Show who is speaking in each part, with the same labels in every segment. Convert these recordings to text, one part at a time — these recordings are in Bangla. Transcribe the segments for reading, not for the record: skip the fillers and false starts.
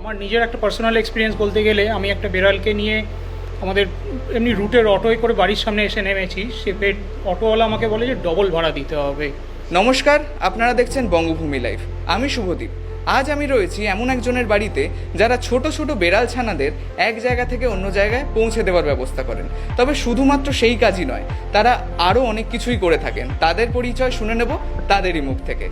Speaker 1: আমার নিজের একটা পার্সোনাল এক্সপিরিয়েন্স বলতে গেলে আমি একটা বেড়ালকে নিয়ে আমাদের এমনি রুটের অটোয় করে বাড়ির সামনে এসে নেমেছি। সে অটোওয়ালা আমাকে বলে যে ডবল ভাড়া দিতে হবে।
Speaker 2: নমস্কার, আপনারা দেখছেন বঙ্গভূমি লাইভ। আমি শুভদীপ। আজ আমি রয়েছি এমন একজনের বাড়িতে যারা ছোট ছোট বেড়াল ছানাদের এক জায়গা থেকে অন্য জায়গায় পৌঁছে দেওয়ার ব্যবস্থা করেন। তবে শুধুমাত্র সেই কাজই নয়, তারা আরও অনেক কিছুই করে থাকেন। তাদের পরিচয় শুনে নেব তাদেরই মুখ থেকে।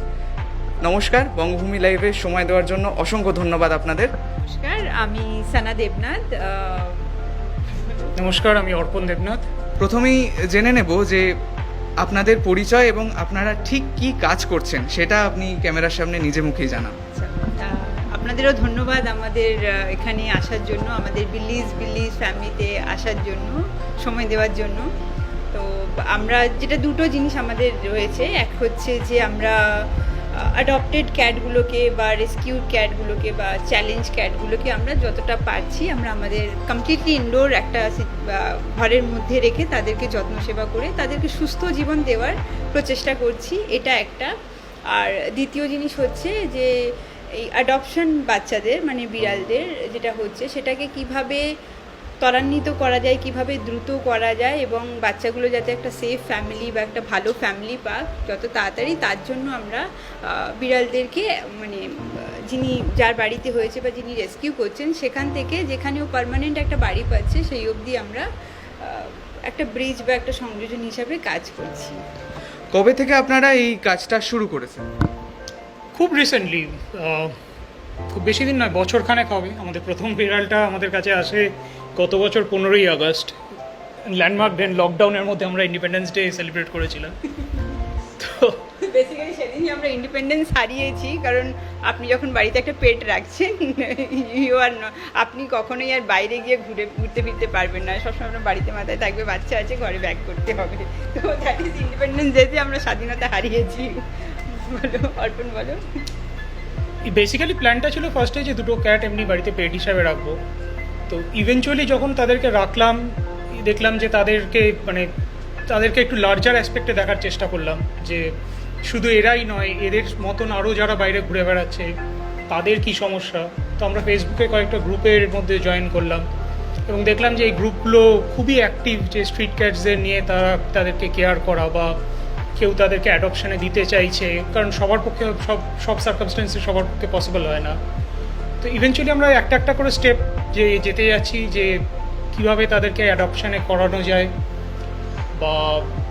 Speaker 2: নমস্কার, বঙ্গভূমি লাইভে সময় দেওয়ার জন্য অসংখ্য ধন্যবাদ আপনাদের।
Speaker 3: নমস্কার, আমি সানা দেবনাথ।
Speaker 1: নমস্কার, আমি অর্পণ দেবনাথ।
Speaker 2: প্রথমেই জেনে নেব যে আপনাদের পরিচয় এবং আপনারা ঠিক কি কাজ করছেন সেটা আপনি ক্যামেরার সামনে নিজে মুখেই জানান।
Speaker 3: আপনাদেরও ধন্যবাদ আমাদের এখানে আসার জন্য, আমাদের বিল্লিজ ফ্যামিলিতে আসার জন্য, সময় দেওয়ার জন্য। তো আমরা যেটা দুটো জিনিস আমাদের রয়েছে, এক হচ্ছে যে আমরা অ্যাডপ্টেড ক্যাটগুলোকে বা রেস্কিউড ক্যাটগুলোকে বা চ্যালেঞ্জ ক্যাটগুলোকে আমরা যতটা পারছি আমরা আমাদের কমপ্লিটলি ইনডোর একটা ঘরের মধ্যে রেখে তাদেরকে যত্ন সেবা করে তাদেরকে সুস্থ জীবন দেওয়ার প্রচেষ্টা করছি, এটা একটা। আর দ্বিতীয় জিনিস হচ্ছে যে এই অ্যাডপশন বাচ্চাদের মানে বিড়ালদের যেটা হচ্ছে সেটাকে কিভাবে ত্বরান্বিত করা যায়, কিভাবে দ্রুত করা যায় এবং বাচ্চাগুলো যাতে একটা সেফ ফ্যামিলি বা একটা ভালো ফ্যামিলি পাক যত তাড়াতাড়ি, তার জন্য আমরা বিড়ালদেরকে মানে যিনি যার বাড়িতে হয়েছে বা যিনি রেস্কিউ করছেন সেখান থেকে যেখানেও পার্মানেন্ট একটা বাড়ি পাচ্ছে সেই অবধি আমরা একটা ব্রিজ বা একটা সংযোজন হিসাবে কাজ করছি।
Speaker 2: কবে থেকে আপনারা এই কাজটা শুরু করেছেন?
Speaker 1: খুব রিসেন্টলি, খুব বেশি দিন নয়, বছরখানেক হবে। আমাদের প্রথম বিড়ালটা আমাদের কাছে আসে গত বছর 15ই আগস্ট। ল্যান্ডমার্ক দেন লকডাউনের মধ্যে আমরা ইন্ডিপেন্ডেন্স ডে সেলিব্রেট করেছিলাম। তো
Speaker 3: বেসিক্যালি সেদিনই আমরা ইন্ডিপেন্ডেন্স হারিয়েছি, কারণ আপনি যখন বাড়িতে একটা পেট রাখছেন আপনি কখনোই আর বাইরে গিয়ে ঘুরতে ফিরতে পারবেন না, সবসময় আপনার বাড়িতে মাথায় থাকবে বাচ্চা আছে, ঘরে ব্যাক করতে হবে। তো দ্যাট ইজ ইন্ডিপেন্ডেন্স ডেতে আমরা স্বাধীনতা হারিয়েছি। বলো অর্পণ, বলো।
Speaker 1: বেসিক্যালি প্ল্যানটা ছিল ফার্স্টে যে দুটো ক্যাট এমনি বাড়িতে পেট হিসাবে রাখবো। তো ইভেনচুয়ালি যখন তাদেরকে রাখলাম দেখলাম যে তাদেরকে একটু লার্জার অ্যাসপেক্টে দেখার চেষ্টা করলাম, যে শুধু এরাই নয়, এদের মতন আরও যারা বাইরে ঘুরে বেড়াচ্ছে তাদের কি সমস্যা। তো আমরা ফেসবুকে কয়েকটা গ্রুপের মধ্যে জয়েন করলাম এবং দেখলাম যে এই গ্রুপগুলো খুবই অ্যাক্টিভ, যে স্ট্রিট ক্যাটসদের নিয়ে তাদেরকে কেয়ার করা বা কেউ তাদেরকে অ্যাডপশানে দিতে চাইছে, কারণ সবার পক্ষে সব সার্কামস্টেন্সে সবার পক্ষে পসিবল হয় না। তো ইভেনচুয়ালি আমরা একটা একটা করে স্টেপ যেতে যাচ্ছি যে কীভাবে তাদেরকে অ্যাডপশানে করানো যায়। বা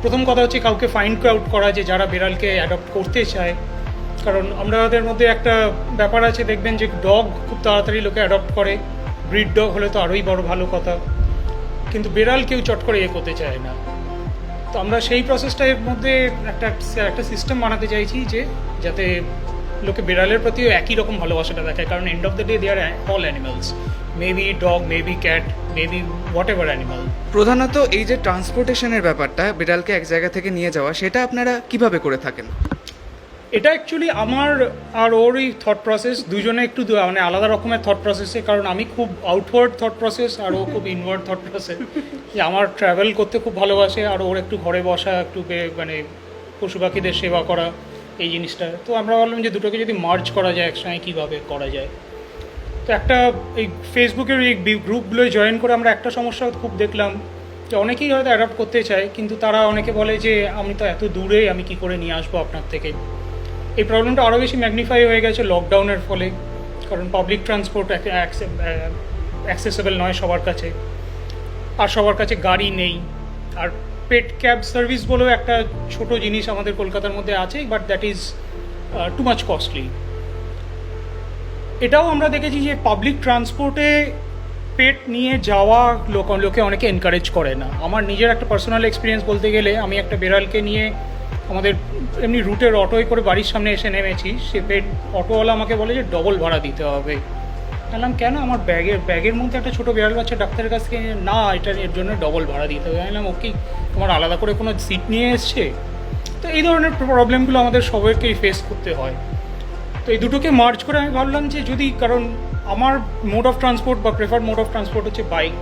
Speaker 1: প্রথম কথা হচ্ছে কাউকে ফাইন্ড আউট করা যে যারা বিড়ালকে অ্যাডপ্ট করতে চায়, কারণ আমাদের মধ্যে একটা ব্যাপার আছে, দেখবেন যে ডগ খুব তাড়াতাড়ি লোকে অ্যাডপ্ট করে, ব্রিড ডগ হলে তো আরোই বড় ভালো কথা, কিন্তু বিড়াল কেউ চট করে করতে চায় না। তো আমরা সেই প্রসেসটার মধ্যে একটা সিস্টেম বানাতে চাইছি যে যাতে লোকে বিড়ালের প্রতিও একই রকম ভালোবাসাটা দেখায়, কারণ end of the day they are all animals, maybe dog, maybe cat, maybe whatever animal.
Speaker 2: প্রধানত এই যে ট্রান্সপোর্টেশনের ব্যাপারটা, বিড়ালকে এক জায়গা থেকে নিয়ে যাওয়া, সেটা আপনারা কিভাবে করে থাকেন?
Speaker 1: এটা অ্যাকচুয়ালি আমার আর ওরই থট প্রসেস, দুজনে একটু মানে আলাদা রকমের থট প্রসেসে, কারণ আমি খুব আউটওয়ার্ড থট প্রসেস আর ও খুব ইনওয়ার্ড থট প্রসেস। যে আমার ট্রাভেল করতে খুব ভালোবাসে আর ওর একটু ঘরে বসা, একটু মানে পশু পাখিদের সেবা করা, এই জিনিসটা। তো আমরা ভাবলাম যে দুটোকে যদি মার্জ করা যায় একসঙ্গে কীভাবে করা যায়। তো একটা এই ফেসবুকের এই গ্রুপগুলোয় জয়েন করে আমরা একটা সমস্যা খুব দেখলাম যে অনেকেই হয়তো অ্যাডপ্ট করতে চায়, কিন্তু তারা অনেকে বলে যে আমি তো এত দূরে, আমি কি করে নিয়ে আসবো আপনার থেকে। এই প্রবলেমটা আরও বেশি ম্যাগনিফাই হয়ে গেছে লকডাউনের ফলে, কারণ পাবলিক ট্রান্সপোর্ট অ্যাক্সেসেবল নয় সবার কাছে, আর সবার কাছে গাড়ি নেই। আর পেট ক্যাব সার্ভিস বলেও একটা ছোট জিনিস আমাদের কলকাতার মধ্যে আছে, but that is too much costly. এটাও আমরা দেখেছি যে পাবলিক ট্রান্সপোর্টে পেট নিয়ে যাওয়া লোকে অনেকে এনকারেজ করে না। আমার নিজের একটা পার্সোনাল এক্সপিরিয়েন্স বলতে গেলে আমি একটা বিড়ালকে নিয়ে আমাদের এমনি রুটের অটোয় করে বাড়ির সামনে এসে নেমেছি। সে অটোওয়ালা আমাকে বলে যে ডবল ভাড়া দিতে হবে। বললাম কেন, আমার ব্যাগের মধ্যে একটা ছোটো বিড়াল বাচ্চা ডাক্তারের কাছ থেকে, না এর জন্য ডবল ভাড়া দিতে হবে। বললাম ওকে, তোমার আলাদা করে কোনো সিট নিয়ে এসছে? তো এই ধরনের প্রবলেমগুলো আমাদের সবাইকেই ফেস করতে হয়। তো এই দুটোকে মার্জ করে আমি ভাবলাম যে যদি, কারণ আমার মোড অফ ট্রান্সপোর্ট বা প্রেফার্ড মোড অফ ট্রান্সপোর্ট হচ্ছে বাইক,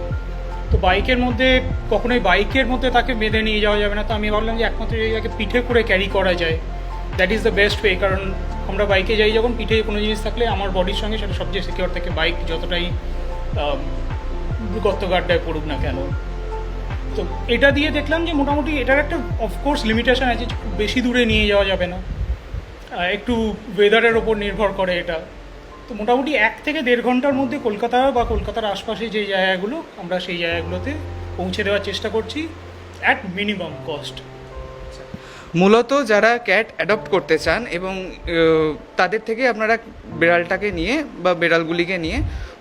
Speaker 1: তো বাইকের মধ্যে কখনোই বাইকের মধ্যে তাকে বেঁধে নিয়ে যাওয়া যাবে না। তো আমি ভাবলাম যে একমাত্র জায়গাকে পিঠে করে ক্যারি করা যায়, that is the best way. কারণ আমরা বাইকে যাই যখন, পিঠে কোনো জিনিস থাকলে আমার বডির সঙ্গে সেটা সবচেয়ে সিকিউর থাকে, বাইক যতটাই গর্ত গাড্ডায় পড়ুক না কেন। তো এটা দিয়ে দেখলাম যে মোটামুটি এটার একটা অফকোর্স লিমিটেশন আছে, খুব বেশি দূরে নিয়ে যাওয়া যাবে না, একটু ওয়েদারের ওপর নির্ভর করে এটা। তো মোটামুটি 1 থেকে 1.5 ঘন্টার মধ্যে কলকাতা বা কলকাতার আশপাশে যে জায়গাগুলো, আমরা সেই জায়গাগুলোতে পৌঁছে দেওয়ার চেষ্টা করছি অ্যাট মিনিমাম কস্ট।
Speaker 2: মূলত যারা ক্যাট অ্যাডপ্ট করতে চান এবং তাদের থেকে আপনারা বিড়ালটাকে নিয়ে বা বিড়ালগুলিকে নিয়ে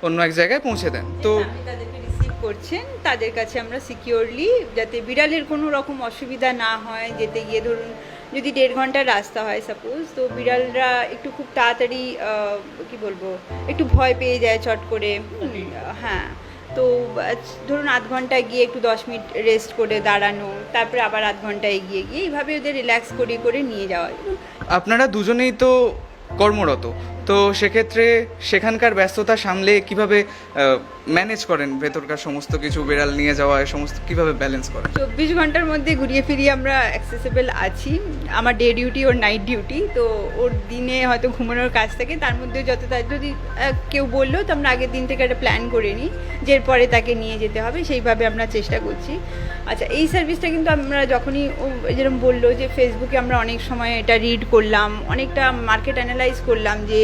Speaker 2: অন্য এক জায়গায় পৌঁছে দেন। তো
Speaker 3: আপনি তাদেরকে রিসিভ করছেন, তাদের কাছে আমরা সিকিউরলি, যাতে বিড়ালের কোনো রকম অসুবিধা না হয়, যেতে গিয়ে ধরুন যদি 1.5 ঘন্টার রাস্তা হয় সাপোজ, তো বিড়ালরা একটু খুব তাড়াতাড়ি কি বলবো, একটু ভয় পেয়ে যায় চট করে। হ্যাঁ, তো ধরুন 1/2 ঘন্টা গিয়ে একটু 10 মিনিট রেস্ট করে দাঁড়ানো, তারপরে আবার 1/2 ঘন্টা এগিয়ে গিয়ে এইভাবে ওদের রিল্যাক্স করে করে নিয়ে যাওয়া।
Speaker 2: আপনারা দুজনেই তো কর্মরত, তো সেক্ষেত্রে সেখানকার ব্যস্ততা সামলে কিভাবে ম্যানেজ করেন ভেতরকার সমস্ত কিছু, বিড়াল নিয়ে যাওয়া সমস্ত কিভাবে ব্যালেন্স করেন?
Speaker 3: 24 ঘন্টার মধ্যে ঘুরিয়ে ফিরিয়ে আমরা অ্যাক্সেসেবল আছি। আমার ডে ডিউটি, ওর নাইট ডিউটি, তো ওর দিনে হয়তো ঘুমানোর কাজ থাকে, তার মধ্যে যতটা যদি কেউ বললো তো আমরা আগের দিন থেকে একটা প্ল্যান করে নিই যে এরপরে তাকে নিয়ে যেতে হবে, সেইভাবে আমরা চেষ্টা করছি। আচ্ছা, এই সার্ভিসটা কিন্তু আমরা যখনই ও যেরকম বললো যে ফেসবুকে আমরা অনেক সময় এটা রিড করলাম, অনেকটা মার্কেট অ্যানালাইজ করলাম যে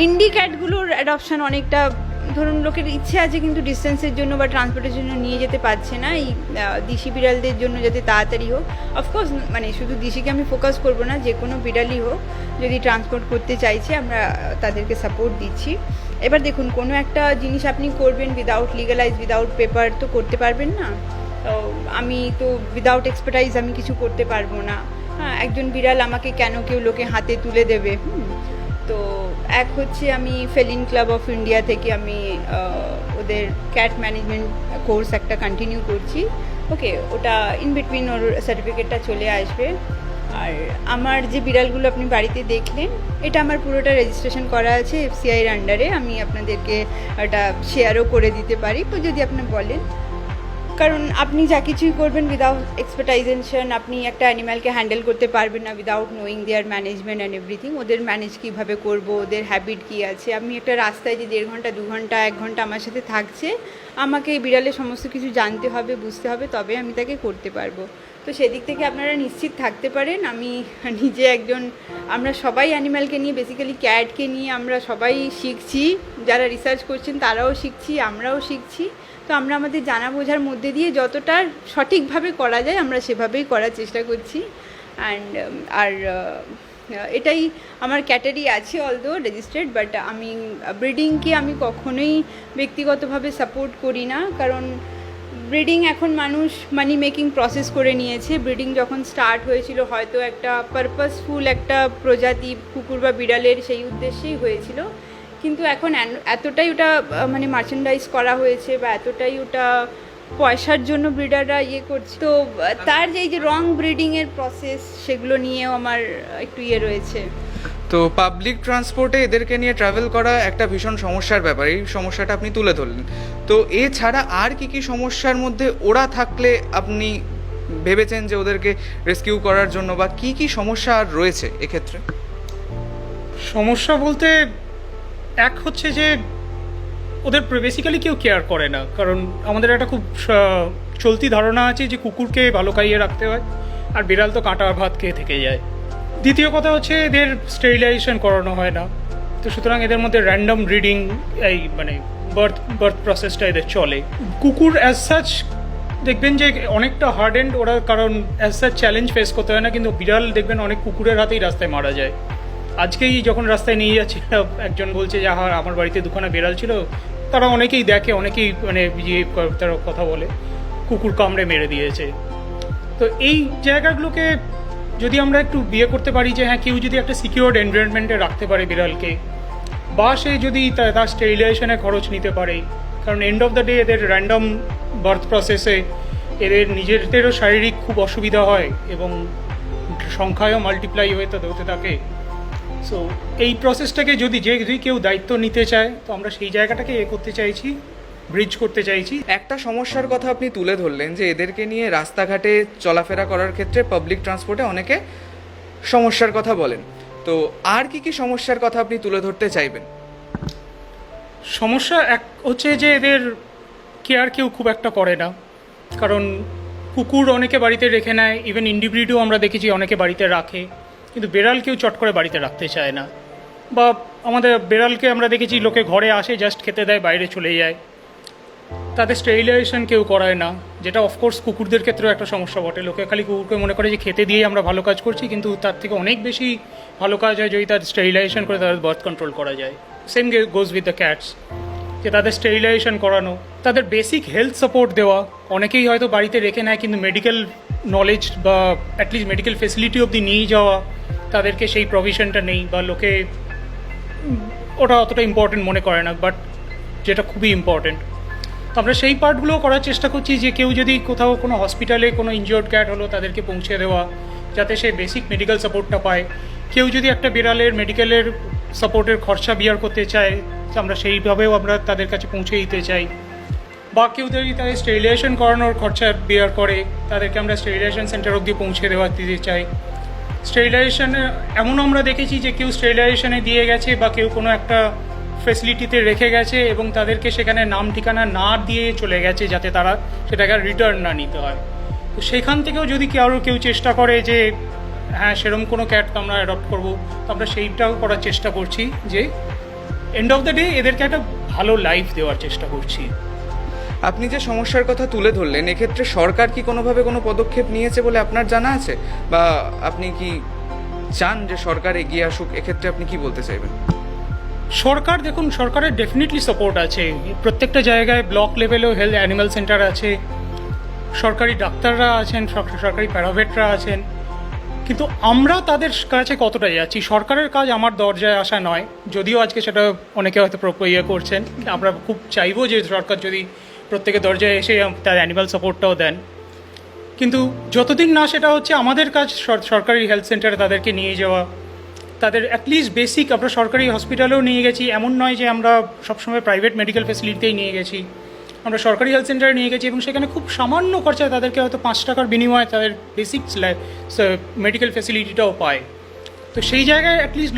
Speaker 3: ইন্ডি ক্যাটগুলোর অ্যাডপশন অনেকটা, ধরুন লোকের ইচ্ছে আছে কিন্তু ডিস্টেন্সের জন্য বা ট্রান্সপোর্টের জন্য নিয়ে যেতে পারছে না, এই দেশি বিড়ালদের জন্য যাতে তাড়াতাড়ি হোক। অফকোর্স মানে শুধু দেশিকে আমি ফোকাস করবো না, যে কোনো বিড়ালই হোক যদি ট্রান্সপোর্ট করতে চাইছে আমরা তাদেরকে সাপোর্ট দিচ্ছি। এবার দেখুন, কোনো একটা জিনিস আপনি করবেন উইদাউট লিগালাইজ, উইদাউট পেপার তো করতে পারবেন না। তো আমি তো উইদাউট এক্সপার্টাইজ আমি কিছু করতে পারবো না। হ্যাঁ, একজন বিড়াল আমাকে কেন কেউ লোকে হাতে তুলে দেবে? তো এক হচ্ছে আমি ফেলিন ক্লাব অফ ইন্ডিয়া থেকে আমি ওদের ক্যাট ম্যানেজমেন্ট কোর্স একটা কন্টিনিউ করছি। ওকে, ওটা ইন বিটুইন ওর সার্টিফিকেটটা চলে আসবে। আর আমার যে বিড়ালগুলো আপনি বাড়িতে দেখলেন, এটা আমার পুরোটা রেজিস্ট্রেশন করা আছে এফসিআইয়ের আন্ডারে। আমি আপনাদেরকে ওটা শেয়ারও করে দিতে পারি যদি আপনি বলেন, কারণ আপনি যা কিছুই করবেন উইদাউট এক্সপার্টাইজেশন আপনি একটা অ্যানিম্যালকে হ্যান্ডেল করতে পারবেন না without knowing their management and everything. ওদের ম্যানেজ কীভাবে করব, ওদের হ্যাবিট কী আছে। আমি একটা রাস্তায় যে 1.5 ঘন্টা 2 ঘন্টা 1 ঘন্টা আমার সাথে থাকছে, আমাকে এই বিড়ালের সমস্ত কিছু জানতে হবে, বুঝতে হবে, তবে আমি তাকে করতে পারবো। তো সেদিক থেকে আপনারা নিশ্চিত থাকতে পারেন। আমি নিজে একজন, আমরা সবাই অ্যানিম্যালকে নিয়ে, বেসিক্যালি ক্যাটকে নিয়ে আমরা সবাই শিখছি, যারা রিসার্চ করছেন তারাও শিখছি, আমরাও শিখছি। তো আমরা আমাদের জানা বোঝার মধ্যে দিয়ে যতটা সঠিকভাবে করা যায় আমরা সেভাবেই করার চেষ্টা করছি। আর এটাই আমার ক্যাটারি আছে অলদো রেজিস্টার্ড, বাট আমি ব্রিডিংকে আমি কখনোই ব্যক্তিগতভাবে সাপোর্ট করি না, কারণ ব্রিডিং এখন মানুষ মানি মেকিং প্রসেস করে নিয়েছে। ব্রিডিং যখন স্টার্ট হয়েছিল হয়তো একটা পারপাসফুল একটা প্রজাতি কুকুর বা বিড়ালের সেই উদ্দেশ্যেই হয়েছিল, কিন্তু এখন এতটাই ওটা মানে মার্চেন্ডাইজ করা হয়েছে বা এতটাই ওটা পয়সার জন্য ব্রিডাররা করছে, তো তার যে রং ব্রিডিংয়ের প্রসেস সেগুলো নিয়েও আমার একটু রয়েছে।
Speaker 2: তো পাবলিক ট্রান্সপোর্টে এদেরকে নিয়ে ট্রাভেল করা একটা ভীষণ সমস্যার ব্যাপার, এই সমস্যাটা আপনি তুলে ধরলেন। তো এছাড়া আর কি কি সমস্যার মধ্যে ওরা থাকলে আপনি ভেবেছেন যে ওদেরকে রেস্কিউ করার জন্য, বা কি কি সমস্যা আর রয়েছে এক্ষেত্রে?
Speaker 1: সমস্যা বলতে এক হচ্ছে যে ওদের বেসিক্যালি কেউ কেয়ার করে না, কারণ আমাদের একটা খুব চলতি ধারণা আছে যে কুকুরকে ভালো খাইয়ে রাখতে হয় আর বিড়াল তো কাঁটা ভাত খেয়ে থেকে যায়। দ্বিতীয় কথা হচ্ছে এদের স্টেরিলাইজেশন করানো হয় না, তো সুতরাং এদের মধ্যে র্যান্ডম ব্রিডিং, এই মানে বার্থ প্রসেসটা এদের চলে। কুকুর অ্যাজ সাচ দেখবেন যে অনেকটা হার্ড এন্ড ওরা, কারণ অ্যাজ সাচ চ্যালেঞ্জ ফেস করতে হয় না, কিন্তু বিড়াল দেখবেন অনেক কুকুরের হাতেই রাস্তায় মারা যায়। আজকেই যখন রাস্তায় নিয়ে যাচ্ছি একজন বলছে যে হ্যাঁ আমার বাড়িতে 2খানা বিড়াল ছিল, তারা অনেকেই দেখে, অনেকেই মানে তারা কথা বলে কুকুর কামড়ে মেরে দিয়েছে। তো এই জায়গাগুলোকে যদি আমরা একটু বিয়ে করতে পারি যে হ্যাঁ কেউ যদি একটা সিকিউরড এনভায়রনমেন্টে রাখতে পারে বিড়ালকে, বা সে যদি তার স্টেরিলাইজেশনের খরচ নিতে পারে, কারণ এন্ড অফ দ্য ডে এদের র্যান্ডম বার্থ প্রসেসে এদের নিজেদেরও শারীরিক খুব অসুবিধা হয় এবং সংখ্যায়ও মাল্টিপ্লাই হতে থাকে। সো এই প্রসেসটাকে যদি কেউ দায়িত্ব নিতে চায়, তো আমরা সেই জায়গাটাকে করতে চাইছি, ব্রিজ করতে চাইছি।
Speaker 2: একটা সমস্যার কথা আপনি তুলে ধরলেন যে এদেরকে নিয়ে রাস্তাঘাটে চলাফেরা করার ক্ষেত্রে পাবলিক ট্রান্সপোর্টে অনেকে সমস্যার কথা বলেন। তো আর কি কি সমস্যার কথা আপনি তুলে ধরতে চাইবেন?
Speaker 1: সমস্যা এক হচ্ছে যে এদের কেয়ার কেউ খুব একটা করে না, কারণ কুকুর অনেকে বাড়িতে রেখে নেয়, ইভেন ইন্ডিভিডুও আমরা দেখেছি অনেকে বাড়িতে রাখে, কিন্তু বেড়াল কেউ চট করে বাড়িতে রাখতে চায় না। বা আমাদের বেড়ালকে আমরা দেখেছি লোকে ঘরে আসে, জাস্ট খেতে দেয়, বাইরে চলে যায়। তাদের স্টেরিলাইজেশন কেউ করায় না, যেটা অফকোর্স কুকুরদের ক্ষেত্রেও একটা সমস্যা বটে। লোকে খালি কুকুরকে মনে করে যে খেতে দিয়েই আমরা ভালো কাজ করছি, কিন্তু তার থেকে অনেক বেশি ভালো কাজ হয় যদি তার স্টেরিলাইজেশন করে তাদের বার্থ কন্ট্রোল করা যায়। Same goes with the cats, যে তাদের স্টেরিলাইজেশন করানো, তাদের বেসিক হেলথ সাপোর্ট দেওয়া। অনেকেই হয়তো বাড়িতে রেখে নেয় কিন্তু মেডিকেল নলেজ বা অ্যাটলিস্ট মেডিকেল ফেসিলিটি অবধি নিয়ে যাওয়া, তাদেরকে সেই প্রভিশনটা নেই, বা লোকে ওটা অতটা ইম্পর্টেন্ট মনে করে না, বাট যেটা খুবই ইম্পর্টেন্ট। তো আমরা সেই পার্টগুলো করার চেষ্টা করছি, যে কেউ যদি কোথাও কোনো হসপিটালে কোনো ইনজিওর্ড ক্যাট হলো তাদেরকে পৌঁছে দেওয়া, যাতে সে বেসিক মেডিকেল সাপোর্টটা পায়। কেউ যদি একটা বিড়ালের মেডিকেলের সাপোর্টের খরচা বিয়ার করতে চায়, আমরা সেইভাবেও আমরা তাদের কাছে পৌঁছে দিতে চাই। বা কেউ যদি তাদের স্টেরিলাইজেশন করানোর খরচা বিয়ার করে, তাদেরকে আমরা স্টেরিলাইজেশন সেন্টার অবধি পৌঁছে দিতে চাই। স্টেরিলাইজেশনে এমনও আমরা দেখেছি যে কেউ স্টেরিলাইজেশনে দিয়ে গেছে বা কেউ কোনো একটা ফেসিলিটিতে রেখে গেছে এবং তাদেরকে সেখানে নাম ঠিকানা না দিয়ে চলে গেছে, যাতে তারা সেটাকে রিটার্ন না নিতে হয়। তো সেখান থেকেও যদি কেউ চেষ্টা করে যে হ্যাঁ সেরকম কোনো ক্যাট আমরা অ্যাডপ্ট করবো, তো আমরা সেইটাও করার চেষ্টা করছি, যে এন্ড অফ দ্য ডে এদেরকে একটা ভালো লাইফ দেওয়ার চেষ্টা করছি।
Speaker 2: আপনি যে সমস্যার কথা তুলে ধরলেন, এক্ষেত্রে সরকার কি কোনোভাবে কোনো পদক্ষেপ নিয়েছে বলে আপনার জানা আছে, বা আপনি কি চান যে সরকার এগিয়ে আসুক? এক্ষেত্রে আপনি কি বলতে চাইবেন?
Speaker 1: সরকার, দেখুন, সরকারের ডেফিনেটলি সাপোর্ট আছে। প্রত্যেকটা জায়গায় ব্লক লেভেলেও হেলথ অ্যানিম্যাল সেন্টার আছে, সরকারি ডাক্তাররা আছেন, সরকারি প্যারাভেটরা আছেন, কিন্তু আমরা তাদের কাছে কতটা যাচ্ছি? সরকারের কাজ আমার দরজায় আসা নয়, যদিও আজকে সেটা অনেকে হয়তো করছেন। আমরা খুব চাইবো যে সরকার যদি প্রত্যেকের দরজায় এসে তার অ্যানিম্যাল সাপোর্টটাও দেন, কিন্তু যতদিন না সেটা হচ্ছে, আমাদের কাজ সরকারি হেলথ সেন্টারে তাদেরকে নিয়ে যাওয়া, তাদের অ্যাটলিস্ট বেসিক। আমরা সরকারি হসপিটালেও নিয়ে গেছি, এমন নয় যে আমরা সবসময় প্রাইভেট মেডিকেল ফেসিলিটিতেই নিয়ে গেছি। আমরা সরকারি হেলথ সেন্টারে নিয়ে গেছি এবং সেখানে খুব সামান্য খরচায় তাদেরকে হয়তো 5 টাকার বিনিময়ে তাদের বেসিক মেডিকেল ফেসিলিটিটাও পায়। তো সেই জায়গায় অ্যাটলিস্ট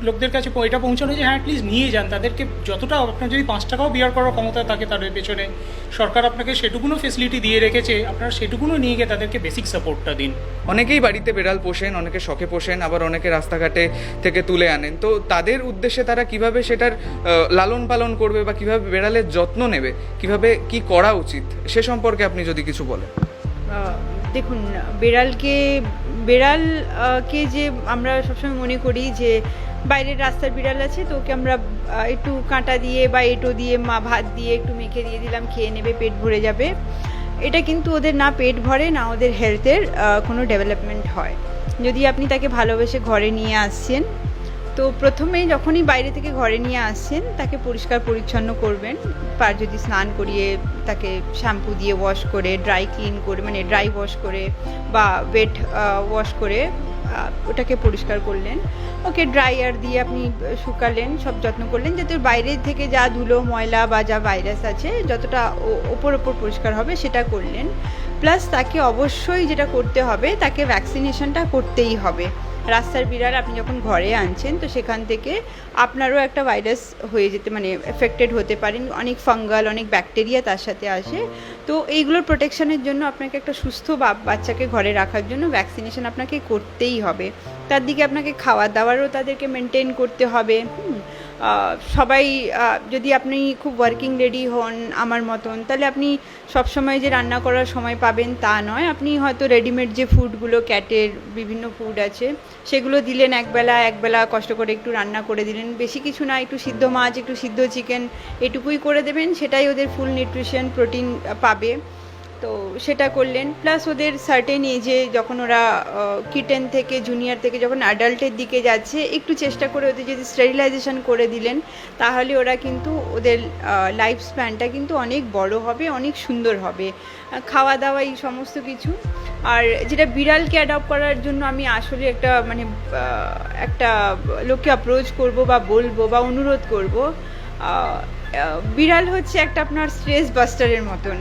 Speaker 1: লোকদের কাছে এটা পৌঁছানো যে হ্যাঁ অ্যাটলিস্ট নিয়ে যান তাদেরকে। যতটা আপনার যদি 5 টাকাও বিয়ার করার ক্ষমতা থাকে তাদের পেছনে, সরকার আপনাকে সেটুকুনো ফেসিলিটি দিয়ে রেখেছে, আপনারা সেটুকুনো নিয়ে গিয়ে তাদেরকে বেসিক সাপোর্টটা দিন।
Speaker 2: অনেকেই বাড়িতে বেড়াল পোষেন, অনেকে শখে পোষেন, আবার অনেকে রাস্তাঘাটে থেকে তুলে আনেন। তো তাদের উদ্দেশ্যে তারা কিভাবে সেটার লালন পালন করবে, বা কিভাবে বেড়ালের যত্ন নেবে, কিভাবে কি করা উচিত, সে সম্পর্কে আপনি যদি কিছু বলেন।
Speaker 3: দেখুন, বেড়ালকে যে আমরা সবসময় মনে করি যে বাইরের রাস্তার বিড়াল আছে, তো ওকে আমরা একটু কাঁটা দিয়ে বা এঁটো দিয়ে ভাত দিয়ে একটু মেখে দিয়ে দিলাম, খেয়ে নেবে, পেট ভরে যাবে। এটা কিন্তু ওদের না পেট ভরে, না ওদের হেলথের কোনো ডেভেলপমেন্ট হয়। যদি আপনি তাকে ভালোবেসে ঘরে নিয়ে আসছেন, তো প্রথমেই যখনই বাইরে থেকে ঘরে নিয়ে আসছেন তাকে পরিষ্কার পরিচ্ছন্ন করবেন। যদি স্নান করিয়ে তাকে শ্যাম্পু দিয়ে ওয়াশ করে, ড্রাই ক্লিন করে, মানে ড্রাই ওয়াশ করে বা ওয়েট ওয়াশ করে ওটাকে পরিষ্কার করলেন। ওকে ড্রায়ার দিয়ে আপনি শুকালেন, সব যত্ন করলেন যাতে বাইরে থেকে যা ধুলো ময়লা বা যা ভাইরাস আছে যতটা ওপর পরিষ্কার হবে সেটা করলেন। প্লাস তাকে অবশ্যই যেটা করতে হবে, তাকে ভ্যাকসিনেশনটা করতেই হবে। রাস্তার বিড়াল আপনি যখন ঘরে আনছেন, তো সেখান থেকে আপনারও একটা ভাইরাস হয়ে যেতে, মানে এফেক্টেড হতে পারেন। অনেক ফাঙ্গাল, অনেক ব্যাকটেরিয়া তার সাথে আসে। তো এইগুলোর প্রোটেকশনের জন্য আপনাকে একটা সুস্থ বাচ্চাকে ঘরে রাখার জন্য ভ্যাকসিনেশন আপনাকে করতেই হবে। তার দিকে আপনাকে খাওয়া দাওয়ারও তাদেরকে মেনটেন করতে হবে। সবাই যদি আপনি খুব ওয়ার্কিং লেডি হন আমার মতন, তাহলে আপনি সবসময় যে রান্না করার সময় পাবেন তা নয়। আপনি হয়তো রেডিমেড যে ফুডগুলো, ক্যাটের বিভিন্ন ফুড আছে, সেগুলো দিলেন একবেলা কষ্ট করে একটু রান্না করে দিলেন, বেশি কিছু না, একটু সিদ্ধ মাছ, একটু সিদ্ধ চিকেন, এটুকুই করে দেবেন, সেটাই ওদের ফুল নিউট্রিশন প্রোটিন পাবে। তো সেটা করলেন। প্লাস ওদের সার্টেন এজে যখন ওরা কিটেন থেকে জুনিয়র থেকে যখন অ্যাডাল্টের দিকে যাচ্ছে, একটু চেষ্টা করে ওদের যদি স্টেরিলাইজেশন করে দিলেন, তাহলে ওরা কিন্তু ওদের লাইফ স্প্যানটা কিন্তু অনেক বড় হবে, অনেক সুন্দর হবে। খাওয়া দাওয়া এই সমস্ত কিছু। আর যেটা বিড়ালকে অ্যাডপ্ট করার জন্য আমি আসলে একটা লোককে অ্যাপ্রোচ করব বা বলবো বা অনুরোধ করব, বিড়াল হচ্ছে একটা আপনার স্ট্রেস বাস্টারের মতন।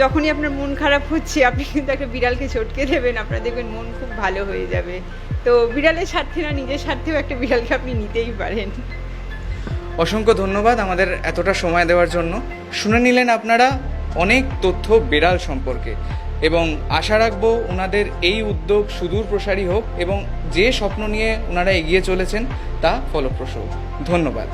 Speaker 3: যখনই আপনার মন খারাপ হচ্ছে আপনি কিন্তু একটা বিড়ালকে চটকে দেবেন, আপনার দেখবেন মন খুব ভালো হয়ে যাবে। তো বিড়ালের স্বার্থে না, নিজের স্বার্থেও একটা বিড়ালকে আপনি নিতেই পারেন।
Speaker 2: অসংখ্য ধন্যবাদ আমাদের এতটা সময় দেওয়ার জন্য। শুনে নিলেন আপনারা অনেক তথ্য বিড়াল সম্পর্কে, এবং আশা রাখবো ওনাদের এই উদ্যোগ সুদূর প্রসারী হোক এবং যে স্বপ্ন নিয়ে ওনারা এগিয়ে চলেছেন তা ফলপ্রসূ হোক। ধন্যবাদ।